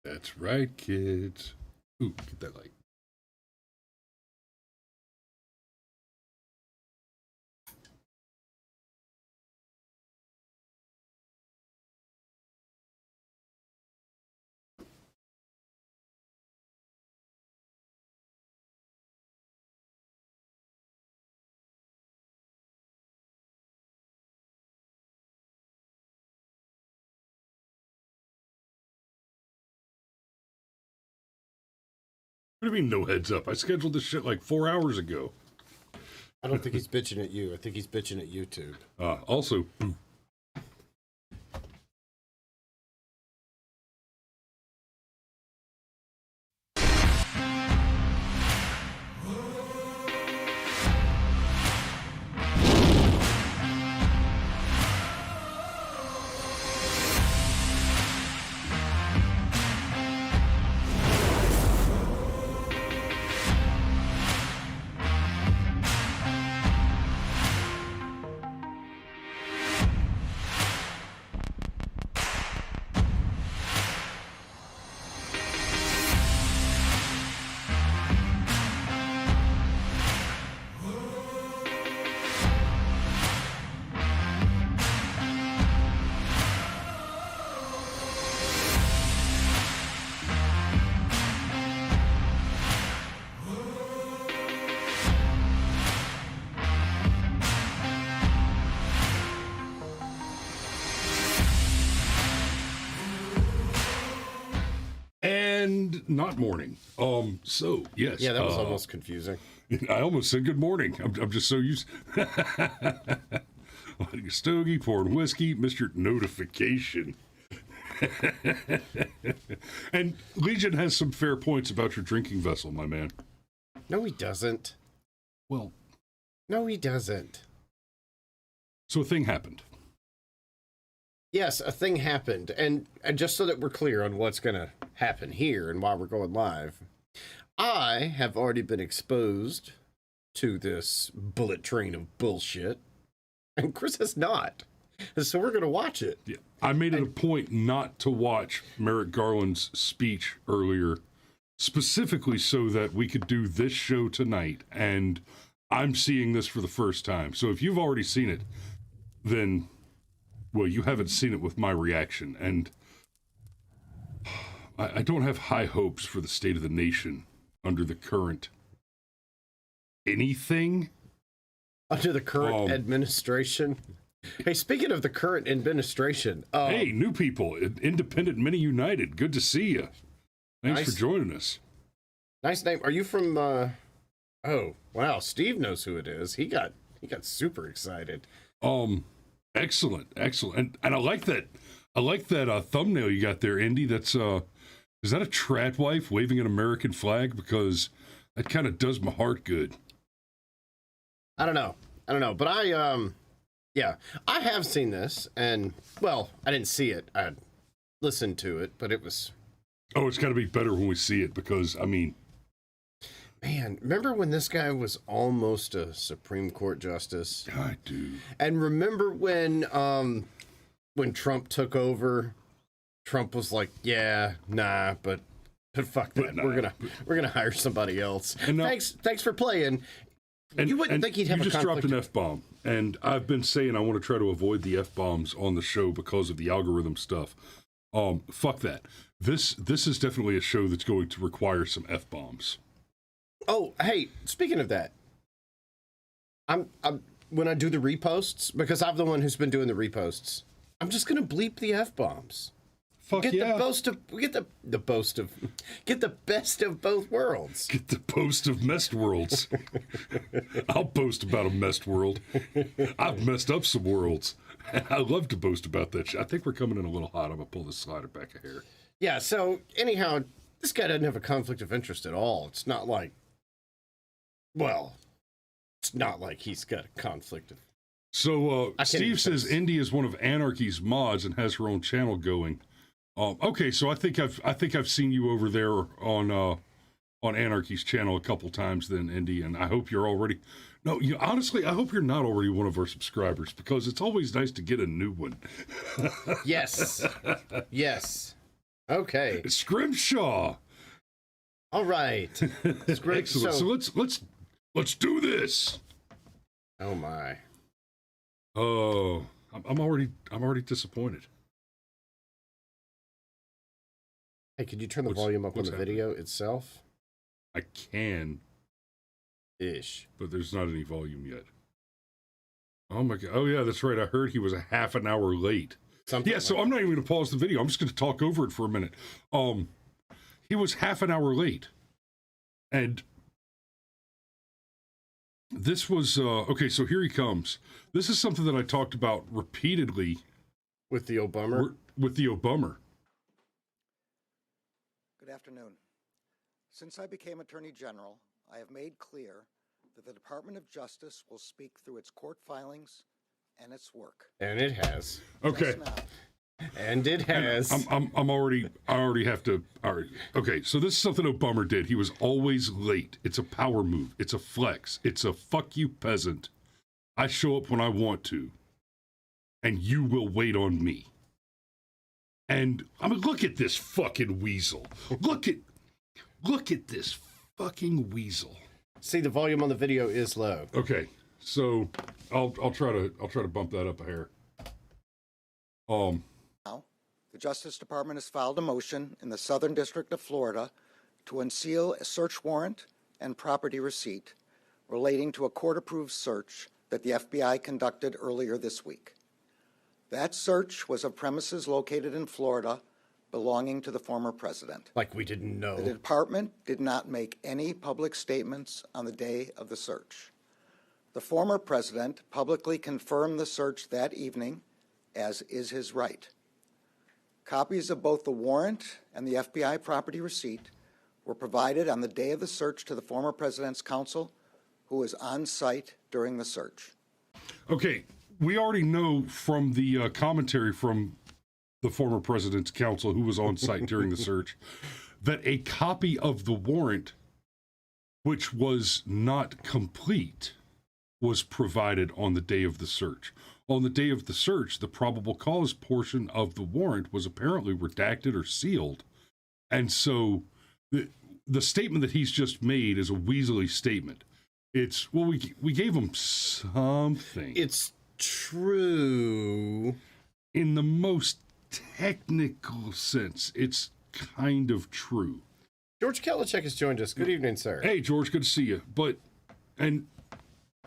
That's right, kids. Ooh, get that light. What do you mean no heads up? I scheduled this shit like 4 hours ago. I don't think he's bitching at you. I think he's bitching at YouTube. Also, and not morning. So yes. Yeah, that was almost confusing. I almost said good morning. I'm just so used. Stogie, pouring whiskey, Mr. Notification. And Legion has some fair points about your drinking vessel, my man. No, he doesn't. Well, No, he doesn't. so a thing happened. Yes, a thing happened. And just so that we're clear on what's going to happen here and why we're going live, I have already been exposed to this bullet train of bullshit, and Chris has not. So we're going to watch it. Yeah. I made it a point not to watch Merrick Garland's speech earlier, specifically so that we could do this show tonight, and I'm seeing this for the first time. So if you've already seen it, then, well, you haven't seen it with my reaction, and I don't have high hopes for the state of the nation under the current anything. Under the current administration. Hey, speaking of the current administration. Hey, new people, Independent Mini United, good to see you. Thanks Nice. for joining us. Nice name. Are you from, oh, wow, Steve knows who it is. He got super excited. Excellent. And I like that. I like that thumbnail you got there, Indy. That's is that a trad wife waving an American flag? Because that kind of does my heart good. I don't know, but yeah, I have seen this, and, well, I didn't see it. I listened to it, but it was... Oh, it's got to be better when we see it, because, I mean... Man, remember when this guy was almost a Supreme Court justice? I do. And remember when Trump took over, Trump was like, yeah, nah, but fuck that. Nah, we're gonna hire somebody else. And now, Thanks for playing. And you wouldn't think he'd have you a just dropped conflict. an F-bomb, and I've been saying I want to try to avoid the F-bombs on the show because of the algorithm stuff. Fuck that. This is definitely a show that's going to require some F-bombs. Oh, hey, speaking of that, I'm when I do the reposts, because I'm the one who's been doing the reposts, I'm just gonna bleep the F-bombs. Fuck yeah. Get the best of both worlds. Get the post of messed worlds. I'll boast about a messed world. I've messed up some worlds. I love to boast about that shit. I think we're coming in a little hot. I'm gonna pull this slider back a hair. Yeah, so anyhow, this guy doesn't have a conflict of interest at all. It's not like, well, it's not like he's got a conflict of... So Steve says Indy is one of Anarchy's mods and has her own channel going. Okay, so I think I've seen you over there on Anarchy's channel a couple times then, Indy, and I hope you're already... No, honestly, I hope you're not already one of our subscribers, because it's always nice to get a new one. Yes. Yes. Okay. Scrimshaw. All right. Excellent. So let's do this. Oh my. Oh, I'm already disappointed. Hey, could you turn the volume up on the happening? video itself? I can, Ish. but there's not any volume yet. Oh my god. Oh yeah, that's right. I heard he was a half an hour late. Something So I'm not even going to pause the video. I'm just going to talk over it for a minute. He was half an hour late. And this was, okay, so here he comes. This is something that I talked about repeatedly. With the Obama? With the Obama. Good afternoon. Since I became Attorney General, I have made clear that the Department of Justice will speak through its court filings and its work. And it has. Okay. And it has. I already have to. All right. Okay, so this is something Obama did. He was always late. It's a power move. It's a flex. It's a fuck you, peasant. I show up when I want to, and you will wait on me. And I mean, look at this fucking weasel. Look at this fucking weasel. See, the volume on the video is low. Okay, so I'll try to bump that up a hair. Now, the Justice Department has filed a motion in the Southern District of Florida to unseal a search warrant and property receipt relating to a court-approved search that the FBI conducted earlier this week. That search was of premises located in Florida belonging to the former president. Like we didn't know. The department did not make any public statements on the day of the search. The former president publicly confirmed the search that evening, as is his right. Copies of both the warrant and the FBI property receipt were provided on the day of the search to the former president's counsel, who was on site during the search. Okay, we already know from the commentary from the former president's counsel, who was on site during the search, that a copy of the warrant, which was not complete, was provided on the day of the search. On the day of the search, the probable cause portion of the warrant was apparently redacted or sealed. And so the statement that he's just made is a weaselly statement. It's, well, we gave him something. It's true. In the most technical sense, it's kind of true. George Kellichek has joined us. Good evening, sir. Hey, George, good to see you. And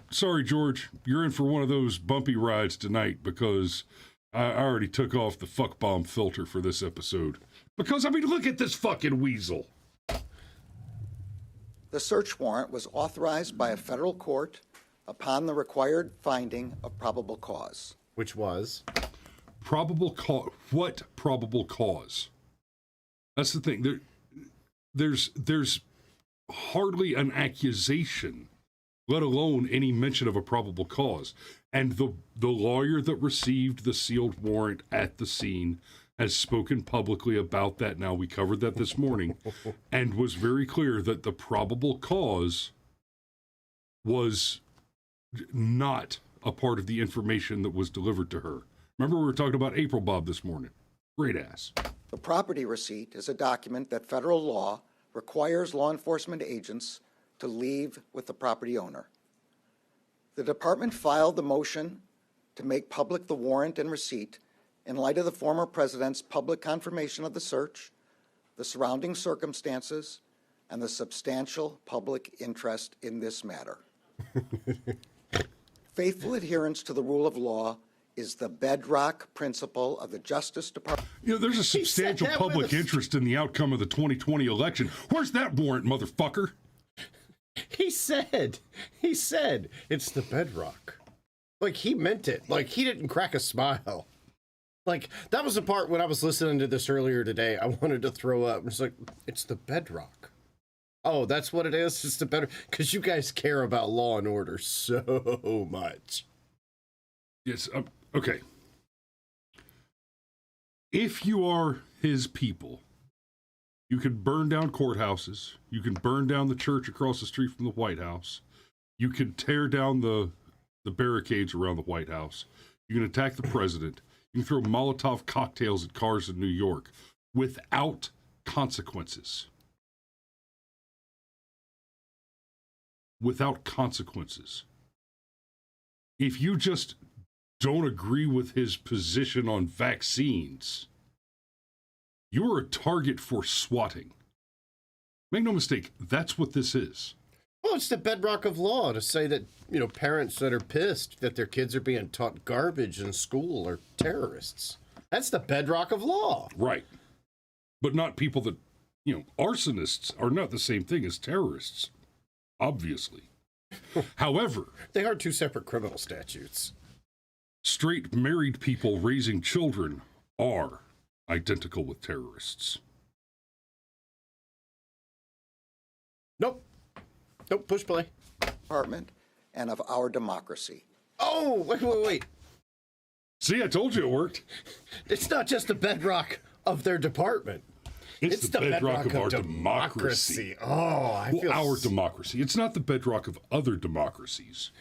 sorry, George, you're in for one of those bumpy rides tonight because I already took off the fuck bomb filter for this episode. Because, I mean, look at this fucking weasel. The search warrant was authorized by a federal court upon the required finding of probable cause. Which was? Probable cause. What probable cause? That's the thing. There's hardly an accusation, let alone any mention of a probable cause. And the lawyer that received the sealed warrant at the scene has spoken publicly about that now. We covered that this morning, and was very clear that the probable cause was not a part of the information that was delivered to her. Remember, we were talking about April Bob this morning. Great ass. The property receipt is a document that federal law requires law enforcement agents to leave with the property owner. The department filed the motion to make public the warrant and receipt in light of the former president's public confirmation of the search, the surrounding circumstances, and the substantial public interest in this matter. Faithful adherence to the rule of law is the bedrock principle of the Justice Department. You know, there's a substantial public interest in the outcome of the 2020 election. Where's that warrant, motherfucker? He said it's the bedrock. Like, he meant it. Like, he didn't crack a smile. Like, that was the part when I was listening to this earlier today, I wanted to throw up. It's like, it's the bedrock. Oh, that's what it is? It's the bedrock? Because you guys care about law and order so much. Yes, okay. If you are his people, you can burn down courthouses. You can burn down the church across the street from the White House. You can tear down the barricades around the White House. You can attack the president. You can throw Molotov cocktails at cars in New York. without consequences. Without consequences. If you just don't agree with his position on vaccines, you're a target for swatting. Make no mistake, that's what this is. Well, it's the bedrock of law to say that, parents that are pissed that their kids are being taught garbage in school are terrorists. That's the bedrock of law. Right. But not people that, arsonists are not the same thing as terrorists, obviously. However, they are two separate criminal statutes. Straight married people raising children are identical with terrorists. Nope, push play. Department and of our democracy. Oh, wait. See, I told you it worked. It's not just the bedrock of their department. It's the bedrock of our democracy. Oh, I feel our democracy. It's not the bedrock of other democracies.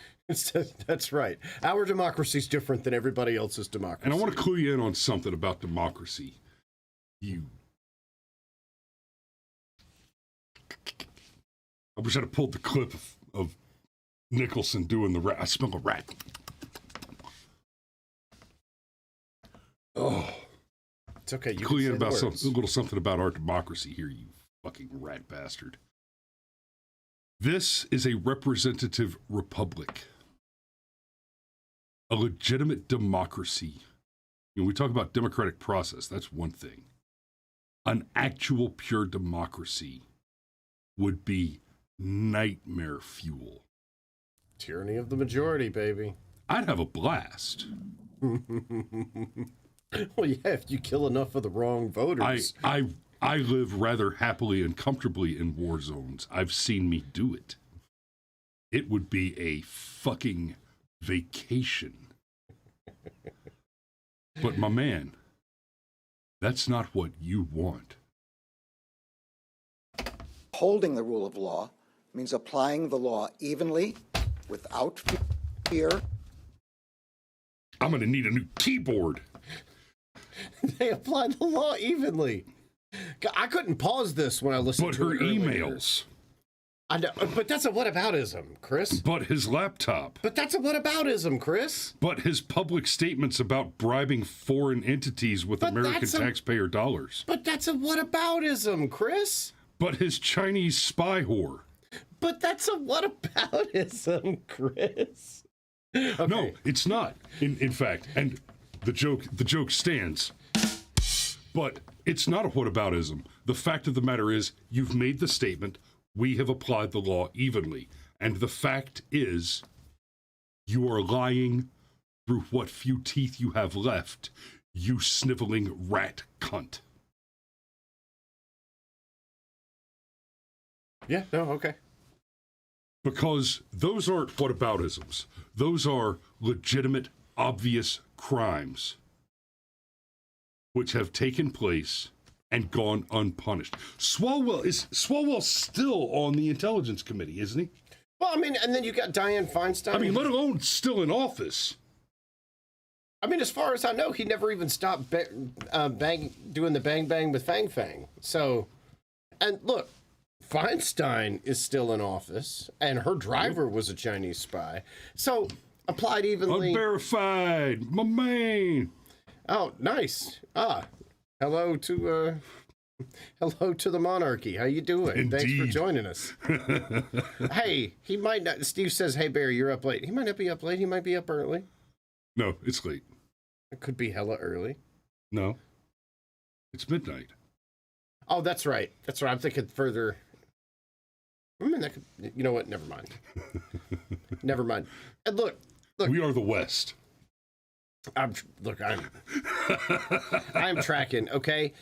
That's right. Our democracy is different than everybody else's democracy. And I want to clue you in on something about democracy. I wish I'd have pulled the clip of Nicholson doing the rat. I smell a rat. Oh. It's okay. You clue you in can about say the words. a little something about our democracy here, you fucking rat bastard. This is a representative republic. A legitimate democracy. We talk about democratic process. That's one thing. An actual pure democracy would be nightmare fuel. Tyranny of the majority, baby. I'd have a blast. Well, yeah, if you kill enough of the wrong voters. I live rather happily and comfortably in war zones. I've seen me do it. It would be a fucking vacation. But my man, that's not what you want. Holding the rule of law means applying the law evenly, without fear. I'm going to need a new keyboard. They applied the law evenly. I couldn't pause this when I listened But to her it earlier. emails. I know, but that's a whataboutism, Chris. But his laptop. But that's a whataboutism, Chris. But his public statements about bribing foreign entities with But American that's a- taxpayer dollars. But that's a whataboutism, Chris. But his Chinese spy whore. But that's a whataboutism, Chris. Okay. No, it's not. In fact, and the joke stands. But it's not a whataboutism. The fact of the matter is, you've made the statement, we have applied the law evenly. And the fact is, you are lying through what few teeth you have left, you sniveling rat cunt. Yeah, no, okay. Because those aren't whataboutisms. Those are legitimate, obvious crimes which have taken place and gone unpunished. Swalwell's still on the Intelligence Committee, isn't he? Well, I mean, and then you got Dianne Feinstein. I mean, let alone still in office. I mean, as far as I know, he never even stopped doing the bang bang with Fang Fang. So, and look, Feinstein is still in office, and her driver was a Chinese spy. So, applied evenly. Unverified, my man. Oh, nice. Hello to the monarchy. How you doing? Indeed. Thanks for joining us. Hey, he might not. Steve says, "Hey Barry, you're up late." He might not be up late. He might be up early. No, it's late. It could be hella early. No, it's midnight. Oh, that's right. That's right. I'm thinking further. I mean, that could. You know what? Never mind. Never mind. And look. We are the West. I'm tracking. Okay.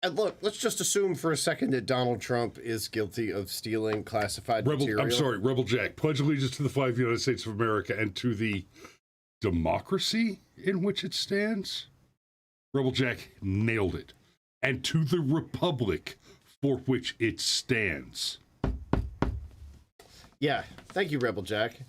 And look, let's just assume for a second that Donald Trump is guilty of stealing classified material. I'm sorry, Rebel Jack. Pledge allegiance to the flag of the United States of America and to the democracy in which it stands. Rebel Jack nailed it. And to the republic for which it stands. Yeah. Thank you, Rebel Jack.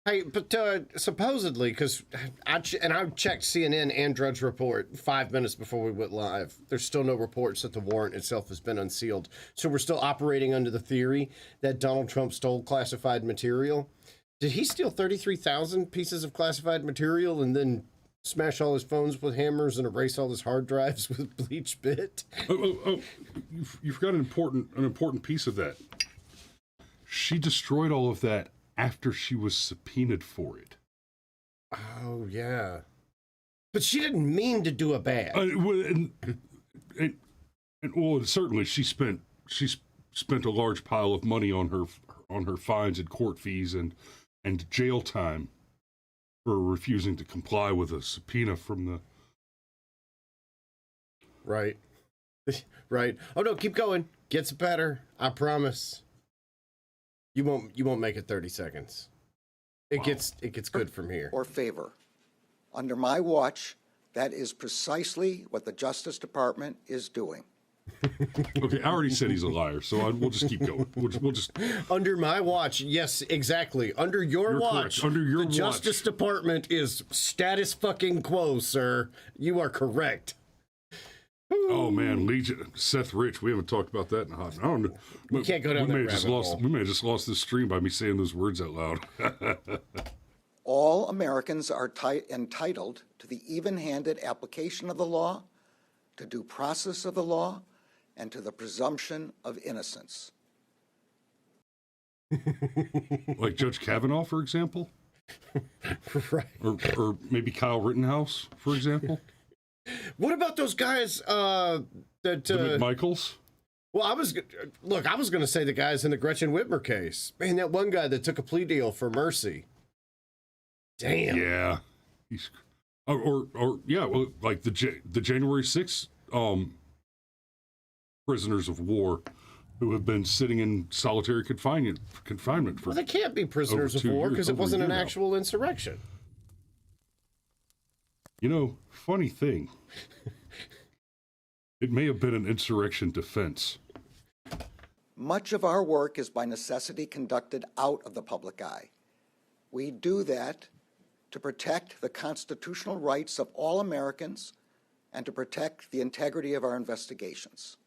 Hey, but supposedly, because I checked CNN and Drudge Report 5 minutes before we went live. There's still no reports that the warrant itself has been unsealed. So we're still operating under the theory that Donald Trump stole classified material. Did he steal 33,000 pieces of classified material and then smash all his phones with hammers and erase all his hard drives with bleach bit? Oh! You forgot an important piece of that. She destroyed all of that after she was subpoenaed for it. Oh, yeah. But she didn't mean to do a bad. Well, certainly she spent a large pile of money on her fines and court fees and jail time for refusing to comply with a subpoena from the... Right. Right. Oh, no, keep going. Gets better. I promise. You won't make it 30 seconds. It gets good from here. Or favor. Under my watch, that is precisely what the Justice Department is doing. Okay, I already said he's a liar, so we'll just keep going. We'll just... Under my watch, yes, exactly. Under your watch, correct. Under your the watch. Justice Department is status fucking quo, sir. You are correct. Oh man, Legion, Seth Rich. We haven't talked about that in a hot. I don't know. We can't go down that rabbit hole. We may have just lost this stream by me saying those words out loud. All Americans are entitled to the even-handed application of the law, to due process of the law, and to the presumption of innocence. Like Judge Kavanaugh, for example? Right. Or maybe Kyle Rittenhouse, for example? What about those guys that... The McMichaels? Well, I was going to say the guys in the Gretchen Whitmer case. Man, that one guy that took a plea deal for mercy. Damn. Yeah. He's... Well, like the January 6th prisoners of war who have been sitting in solitary confinement for... Well, they can't be prisoners of war because it wasn't an actual insurrection. You know, funny thing. It may have been an insurrection defense. Much of our work is by necessity conducted out of the public eye. We do that to protect the constitutional rights of all Americans and to protect the integrity of our investigations.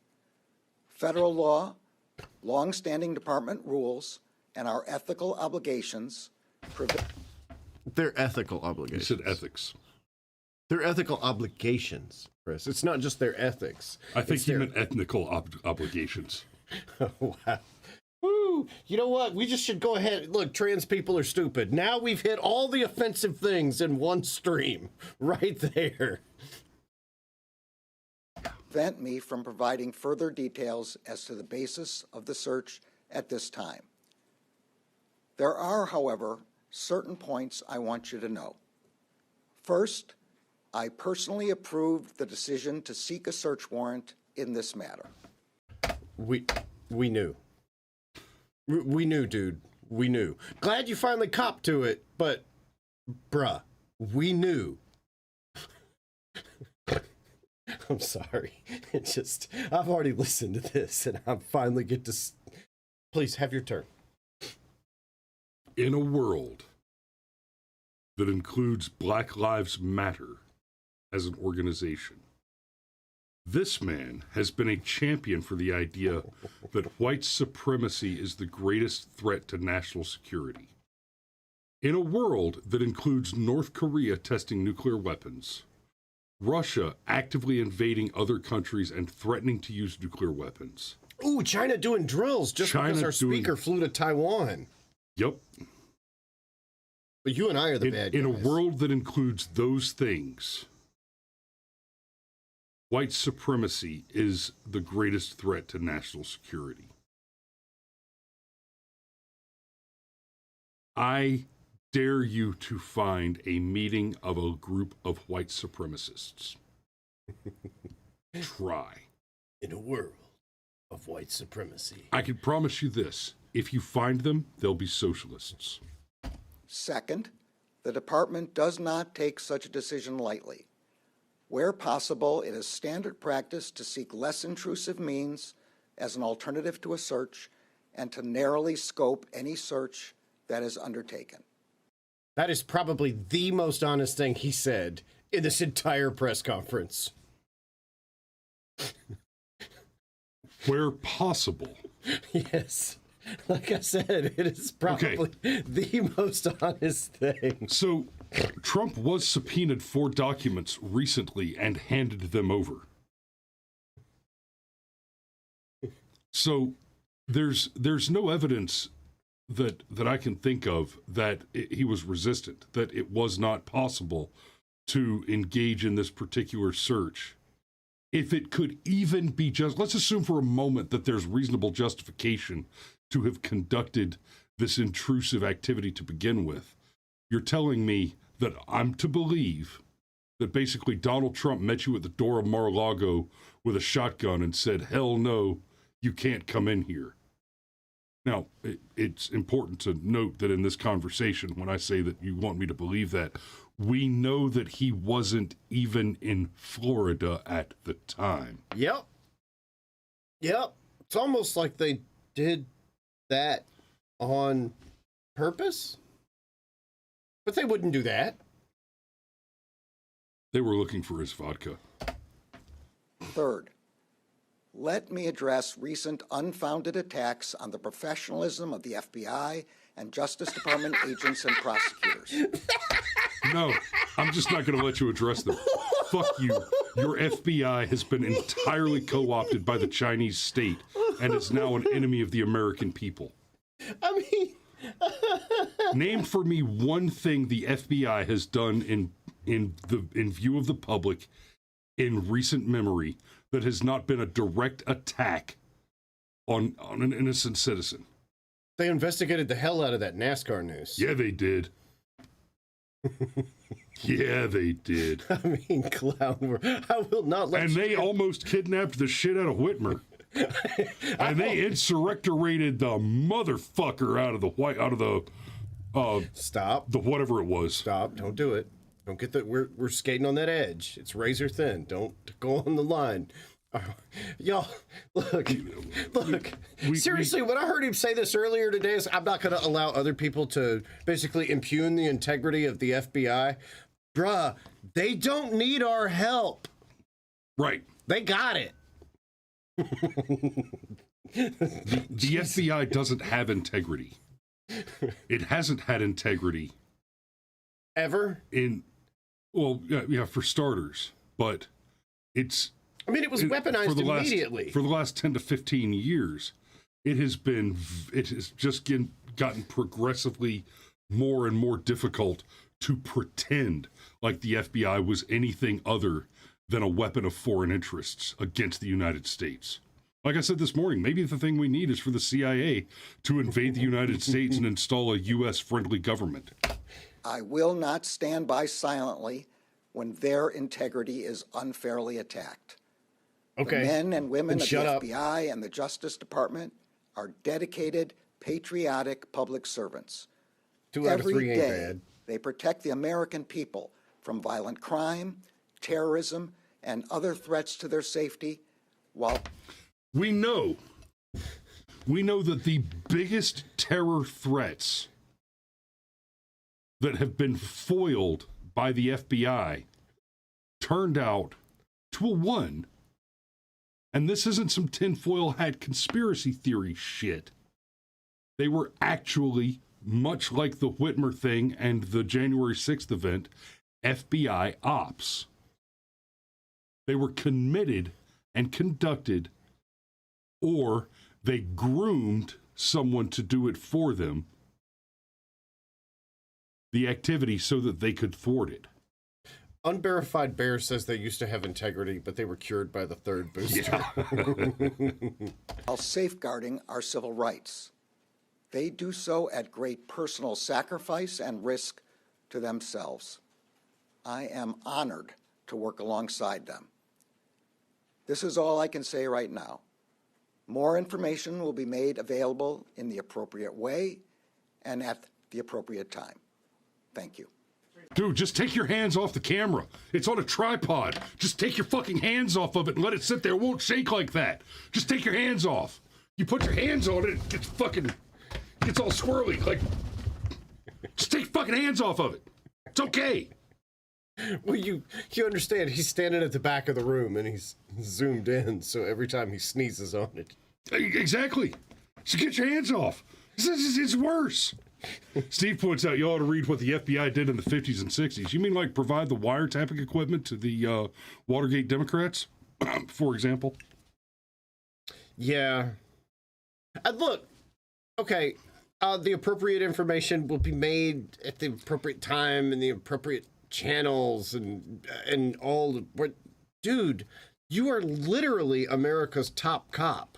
Federal law, long-standing department rules, and our ethical obligations They're ethical obligations. You said ethics. They're ethical obligations, Chris. It's not just their ethics. I think you meant ethnical obligations. Oh, wow. Woo! You know what? We just should go ahead. Look, trans people are stupid. Now we've hit all the offensive things in one stream. Right there. prevent me from providing further details as to the basis of the search at this time. There are, however, certain points I want you to know. First, I personally approved the decision to seek a search warrant in this matter. We knew. We knew, dude. We knew. Glad you finally copped to it, but, bruh, we knew. I'm sorry. It's just, I've already listened to this, and I finally get to... Please, have your turn. In a world that includes Black Lives Matter as an organization, this man has been a champion for the idea that white supremacy is the greatest threat to national security. In a world that includes North Korea testing nuclear weapons, Russia actively invading other countries and threatening to use nuclear weapons. Ooh, China doing drills just because our speaker flew to Taiwan. Yep. But you and I are the bad guys. In a world that includes those things, white supremacy is the greatest threat to national security. I dare you to find a meeting of a group of white supremacists. Try. In a world of white supremacy. I can promise you this. If you find them, they'll be socialists. Second, the department does not take such a decision lightly. Where possible, it is standard practice to seek less intrusive means as an alternative to a search and to narrowly scope any search that is undertaken. That is probably the most honest thing he said in this entire press conference. Where possible. Yes. Like I said, it is probably the most honest thing. So, Trump was subpoenaed for documents recently and handed them over. So, there's no evidence that I can think of that he was resistant, that it was not possible to engage in this particular search. If it could even be just, let's assume for a moment that there's reasonable justification to have conducted this intrusive activity to begin with. You're telling me that I'm to believe that basically Donald Trump met you at the door of Mar-a-Lago with a shotgun and said, hell no, you can't come in here. Now, it's important to note that in this conversation, when I say that you want me to believe that, we know that he wasn't even in Florida at the time. Yep. It's almost like they did that on purpose, but they wouldn't do that. They were looking for his vodka. Third, let me address recent unfounded attacks on the professionalism of the FBI and Justice Department agents and prosecutors. No, I'm just not going to let you address them. Fuck you. Your FBI has been entirely co-opted by the Chinese state and is now an enemy of the American people. I mean, name for me one thing the FBI has done in view of the public in recent memory that has not been a direct attack on an innocent citizen. They investigated the hell out of that NASCAR news. Yeah, they did. Yeah, they did. I mean, clown. I will not let. And they almost kidnapped the shit out of Whitmer. And they insurrectorated the motherfucker out of the Stop. The whatever it was. Stop. Don't do it. Don't get that. We're skating on that edge. It's razor thin. Don't go on the line. Y'all, look. Seriously, when I heard him say this earlier today, is I'm not going to allow other people to basically impugn the integrity of the FBI. Bruh, they don't need our help. Right. They got it. The FBI doesn't have integrity. It hasn't had integrity. Ever? Yeah, for starters. But it's... I mean, it was weaponized immediately. For the last 10 to 15 years, it has just gotten progressively more and more difficult to pretend like the FBI was anything other than a weapon of foreign interests against the United States. Like I said this morning, maybe the thing we need is for the CIA to invade the United States and install a U.S.-friendly government. I will not stand by silently when their integrity is unfairly attacked. Okay. The men and women of the up. FBI and the Justice Department are dedicated, patriotic public servants. 2 out of 3 Every ain't day, bad. they protect the American people from violent crime, terrorism, and other threats to their safety, while... We know that the biggest terror threats that have been foiled by the FBI turned out to a 1. And this isn't some tinfoil hat conspiracy theory shit. They were actually, much like the Whitmer thing and the January 6th event, FBI ops. They were committed and conducted, or they groomed someone to do it for them, the activity so that they could thwart it. Unverified Bear says they used to have integrity, but they were cured by the 3rd booster. Yeah. while safeguarding our civil rights. They do so at great personal sacrifice and risk to themselves. I am honored to work alongside them. This is all I can say right now. More information will be made available in the appropriate way and at the appropriate time. Thank you. Dude, just take your hands off the camera. It's on a tripod. Just take your fucking hands off of it and let it sit there. It won't shake like that. Just take your hands off. You put your hands on it, it gets all swirly. Like, Just take fucking hands off of it. It's okay. Well, you understand, he's standing at the back of the room and he's zoomed in, so every time he sneezes on it. Exactly. So get your hands off. It's worse. Steve points out you ought to read what the FBI did in the 50s and 60s. You mean like provide the wiretapping equipment to the Watergate Democrats, for example? Yeah. Look, okay, the appropriate information will be made at the appropriate time and the appropriate channels and all. Dude, you are literally America's top cop.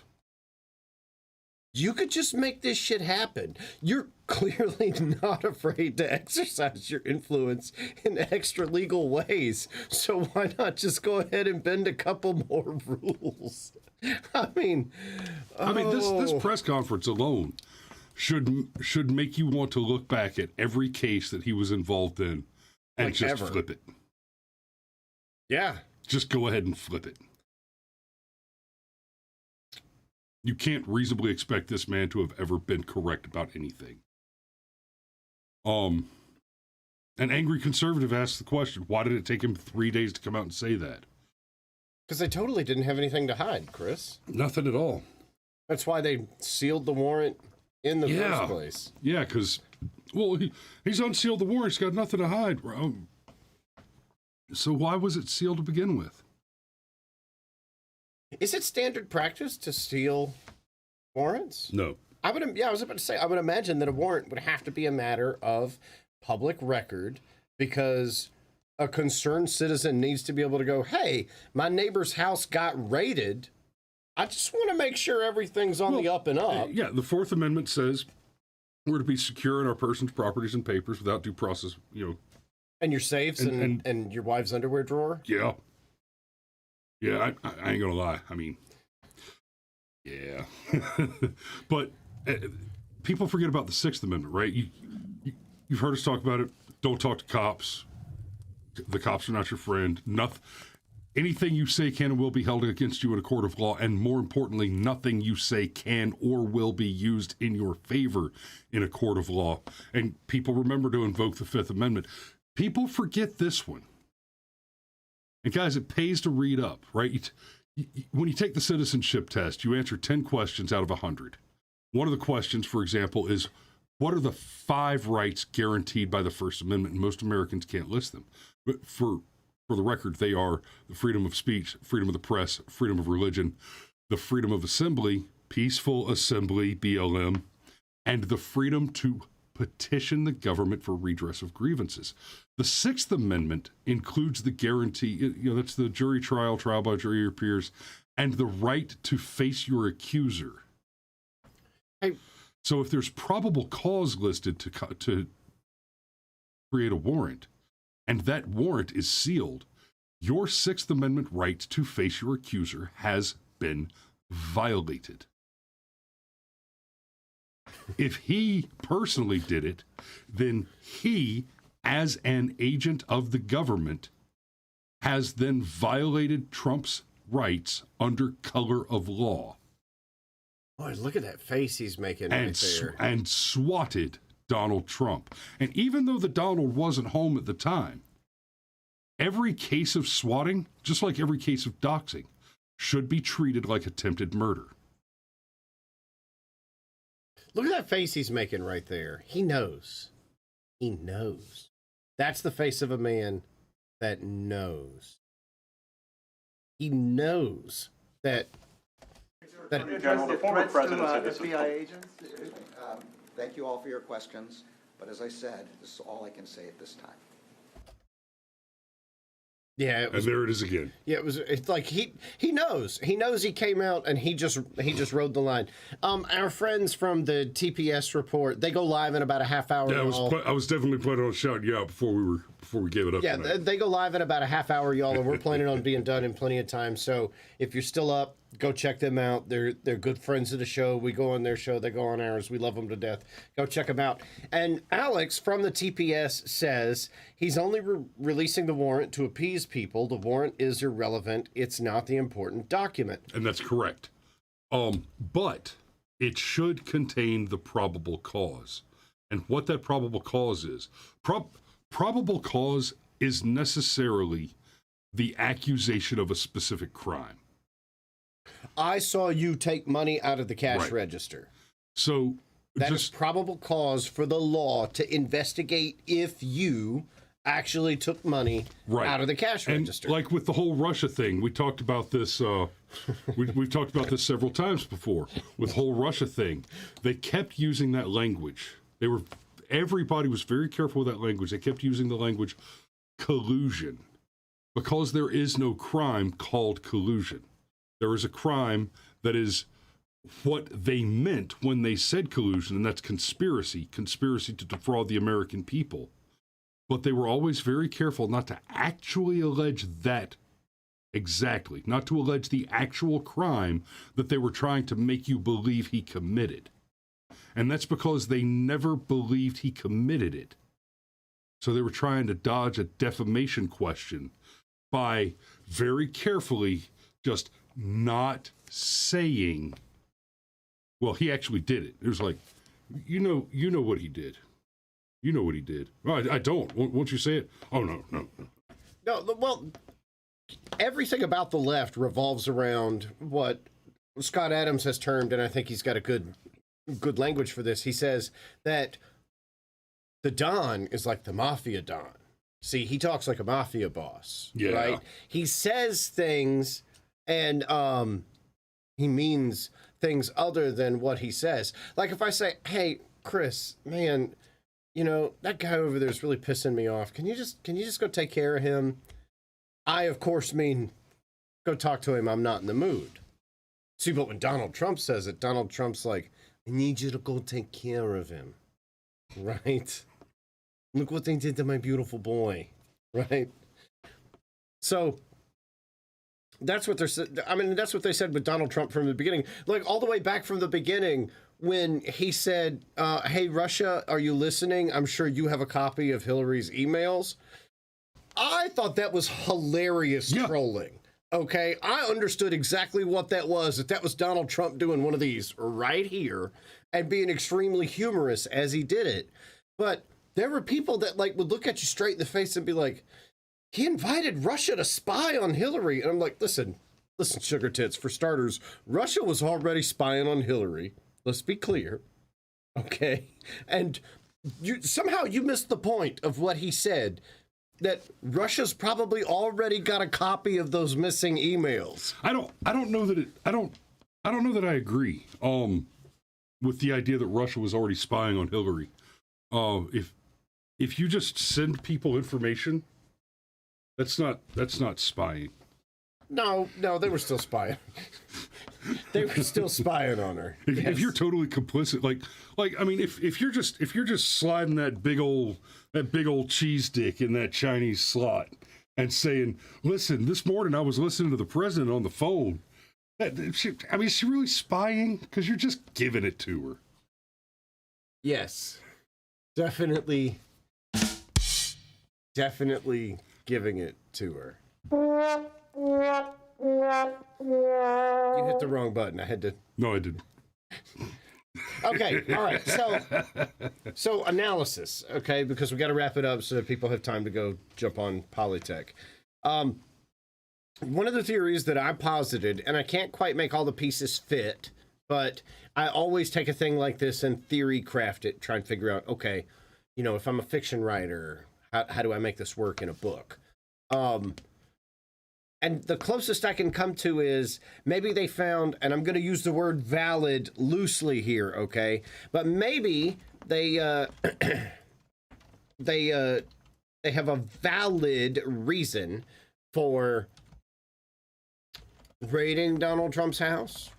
You could just make this shit happen. You're clearly not afraid to exercise your influence in extra legal ways. So why not just go ahead and bend a couple more rules? I mean, this press conference alone should make you want to look back at every case that he was involved in and like just ever. flip it. Yeah. Just go ahead and flip it. You can't reasonably expect this man to have ever been correct about anything. An angry conservative asked the question, why did it take him 3 days to come out and say that? Because they totally didn't have anything to hide, Chris. Nothing at all. That's why they sealed the warrant in the first place. Yeah, because, well, he's unsealed the warrant. He's got nothing to hide. So why was it sealed to begin with? Is it standard practice to seal warrants? No. I was about to say, I would imagine that a warrant would have to be a matter of public record because a concerned citizen needs to be able to go, hey, my neighbor's house got raided. I just want to make sure everything's on the up and up. Yeah, the Fourth Amendment says we're to be secure in our persons, properties, and papers without due process, And your safes and your wife's underwear drawer? Yeah. Yeah, I ain't gonna lie. I mean, yeah. But people forget about the Sixth Amendment, right? You've heard us talk about it. Don't talk to cops. The cops are not your friend. Anything you say can and will be held against you in a court of law, and more importantly, nothing you say can or will be used in your favor in a court of law. And people remember to invoke the Fifth Amendment. People forget this one. And guys, it pays to read up, right? When you take the citizenship test, you answer 10 questions out of 100. One of the questions, for example, is what are the 5 rights guaranteed by the First Amendment? And most Americans can't list them. But for the record, they are the freedom of speech, freedom of the press, freedom of religion, the freedom of assembly, peaceful assembly, BLM, and the freedom to petition the government for redress of grievances. The Sixth Amendment includes the guarantee, that's the jury trial by jury of your peers, and the right to face your accuser. So if there's probable cause listed to create a warrant, and that warrant is sealed, your Sixth Amendment right to face your accuser has been violated. If he personally did it, then he, as an agent of the government, has then violated Trump's rights under color of law. Boy, look at that face he's making right there. And swatted Donald Trump. And even though the Donald wasn't home at the time, every case of swatting, just like every case of doxing, should be treated like attempted murder. Look at that face he's making right there. He knows. He knows. That's the face of a man that knows. He knows that. General, the former president said this FBI agents. Thank you all for your questions, but as I said, this is all I can say at this time. Yeah, And there it is again. Yeah, it's like he knows. He knows he came out and he just rode the line. Our friends from the TPS report, they go live in about a half hour. Yeah, I was definitely planning on shouting you out before we gave it up. Yeah, tonight. they go live in about a half hour, y'all, and we're planning on being done in plenty of time. So if you're still up, go check them out. They're good friends of the show. We go on their show, they go on ours. We love them to death. Go check them out. And Alex from the TPS says he's only releasing the warrant to appease people. The warrant is irrelevant. It's not the important document. And that's correct. But it should contain the probable cause. and what that probable cause is. Probable cause is necessarily the accusation of a specific crime. I saw you take money out of the cash Right. register. So That is probable cause for the law to investigate if you actually took money Right. out of the cash and register. like with the whole Russia thing, we talked about this. We've talked about this several times before. With the whole Russia thing, they kept using that language. Everybody was very careful with that language. They kept using the language collusion because there is no crime called collusion. There is a crime that is what they meant when they said collusion, and that's conspiracy to defraud the American people. But they were always very careful not to actually allege that exactly, not to allege the actual crime that they were trying to make you believe he committed. And that's because they never believed he committed it. So they were trying to dodge a defamation question by very carefully just not saying, well, he actually did it. It was like, you know what he did. You know what he did. Oh, I don't. Won't you say it? Oh, no. No, well, everything about the left revolves around what Scott Adams has termed, and I think he's got a good language for this. He says that the Don is like the mafia Don. See, he talks like a mafia boss, Yeah. right? He says things and he means things other than what he says. Like if I say, hey, Chris, man, you know, that guy over there is really pissing me off. Can you just go take care of him? I, of course, mean go talk to him. I'm not in the mood. See, but when Donald Trump says it, Donald Trump's like, I need you to go take care of him. Right? Look what they did to my beautiful boy. Right? So that's what that's what they said with Donald Trump from the beginning. Like all the way back from the beginning when he said, hey, Russia, are you listening? I'm sure you have a copy of Hillary's emails. I thought that was hilarious trolling. Okay, I understood exactly what that was. That was Donald Trump doing one of these right here and being extremely humorous as he did it. But there were people that like would look at you straight in the face and be like, he invited Russia to spy on Hillary. And I'm like, listen, sugar tits, for starters, Russia was already spying on Hillary. Let's be clear. Okay. And somehow you missed the point of what he said, that Russia's probably already got a copy of those missing emails. I don't know that I agree with the idea that Russia was already spying on Hillary. If you just send people information, that's not spying. No, they were still spying. They were still spying on her. If you're totally complicit, like I mean, if you're just sliding that big old cheese dick in that Chinese slot and saying, listen, this morning I was listening to the president on the phone. Is she really spying? Because you're just giving it to her. Yes, definitely giving it to her. You hit the wrong button. I had to. No, I didn't. Okay, all right. So analysis, okay, because we got to wrap it up so that people have time to go jump on Polytech. One of the theories that I posited, and I can't quite make all the pieces fit, but I always take a thing like this and theory craft it, try and figure out, okay, you know, if I'm a fiction writer, how do I make this work in a book? And the closest I can come to is maybe they found, and I'm going to use the word valid loosely here, okay? But maybe they they have a valid reason for raiding Donald Trump's house,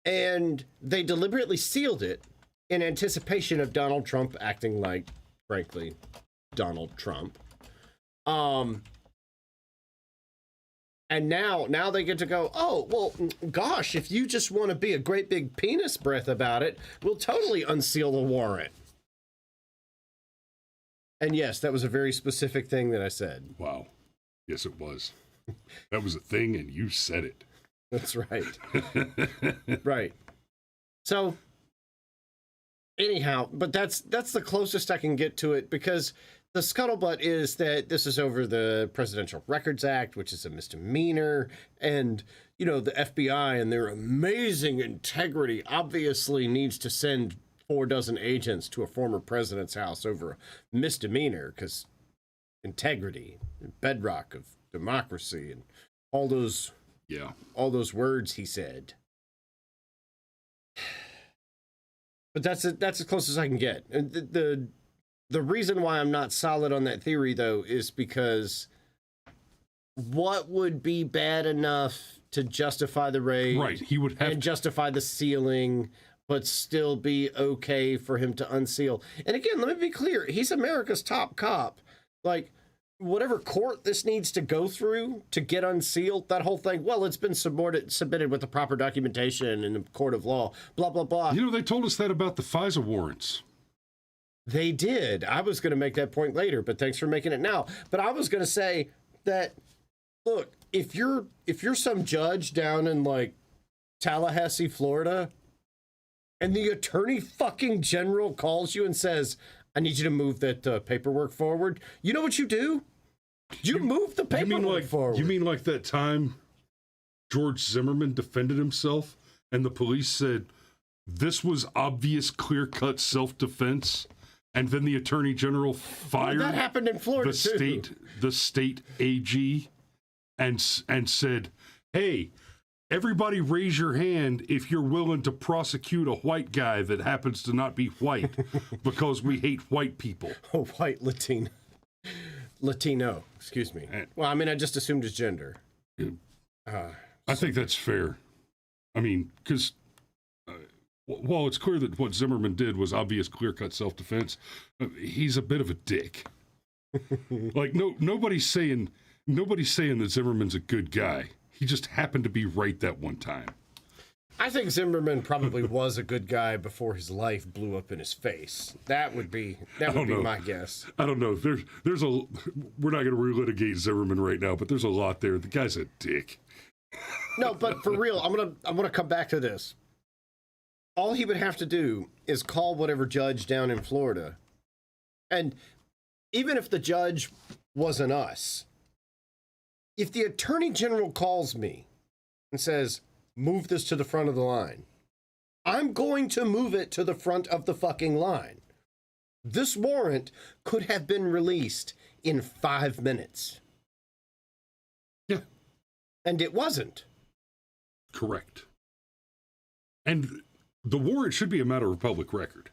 and they deliberately sealed it in anticipation of Donald Trump acting like, frankly, Donald Trump. And now they get to go, oh, well, gosh, if you just want to be a great big penis breath about it, we'll totally unseal the warrant. And yes, that was a very specific thing that I said. Wow. Yes, it was. That was a thing, and you said it. That's right. Right. So anyhow, but that's the closest I can get to it, because the scuttlebutt is that this is over the Presidential Records Act, which is a misdemeanor, and the FBI and their amazing integrity obviously needs to send 4 dozen agents to a former president's house over a misdemeanor, because integrity, bedrock of democracy, and all those words he said. But that's as close as I can get. And the reason why I'm not solid on that theory, though, is because what would be bad enough to justify the raid? Right, he would have and justify the sealing, but still be okay for him to unseal. And again, let me be clear: he's America's top cop. Like, whatever court this needs to go through to get unsealed, that whole thing, well, it's been submitted with the proper documentation in the court of law, blah, blah, blah. They told us that about the FISA warrants. They did. I was going to make that point later, but thanks for making it now. But I was going to say that, look, if you're some judge down in, like, Tallahassee, Florida, and the attorney fucking general calls you and says, I need you to move that paperwork forward, you know what you do? You move the paperwork forward. You mean like that time George Zimmerman defended himself and the police said this was obvious, clear-cut self-defense, and then the attorney general fired that happened in Florida the state AG and said, hey, everybody raise your hand if you're willing to prosecute a white guy that happens to not be white because we hate white people. A white Latino, excuse me. Well, I mean, I just assumed his gender. I think that's fair. I mean, because while it's clear that what Zimmerman did was obvious, clear-cut self-defense, he's a bit of a dick. Like, nobody's saying that Zimmerman's a good guy. He just happened to be right that one time. I think Zimmerman probably was a good guy before his life blew up in his face. That would be my guess. I don't know. We're not going to relitigate Zimmerman right now, but there's a lot there. The guy's a dick. No, but for real, I'm gonna come back to this. All he would have to do is call whatever judge down in Florida, and even if the judge wasn't us, if the attorney general calls me and says, move this to the front of the line, I'm going to move it to the front of the fucking line. This warrant could have been released in 5 minutes. Yeah. And it wasn't. Correct. And the warrant should be a matter of public record.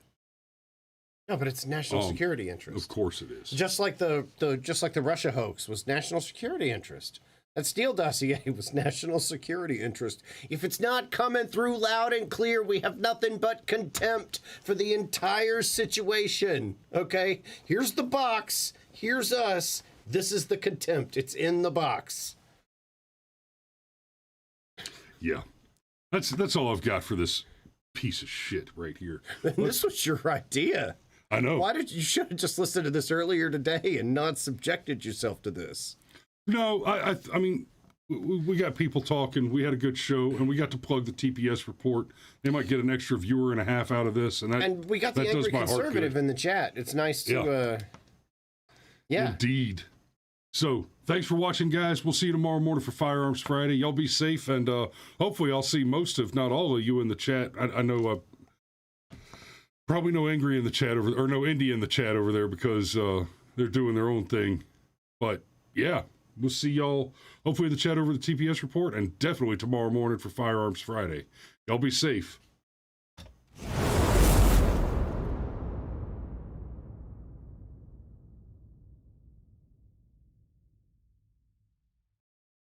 No, but it's national security interest. Of course it is. Just like the Russia hoax was national security interest. That Steele dossier was national security interest. If it's not coming through loud and clear, we have nothing but contempt for the entire situation. Okay? Here's the box. Here's us. This is the contempt. It's in the box. Yeah. That's all I've got for this piece of shit right here. This was your idea. I know. You should have just listened to this earlier today and not subjected yourself to this. No, I mean, we got people talking. We had a good show, and we got to plug the TPS report. They might get an extra viewer and a half out of this, and we got the angry conservative in the chat. It's nice to, yeah. Indeed. So, thanks for watching, guys. We'll see you tomorrow morning for Firearms Friday. Y'all be safe, and hopefully I'll see most, if not all of you in the chat. I know probably no Angry in the chat or no Indy in the chat over there because they're doing their own thing. But, yeah. We'll see y'all hopefully in the chat over the TPS report and definitely tomorrow morning for Firearms Friday. Y'all be safe.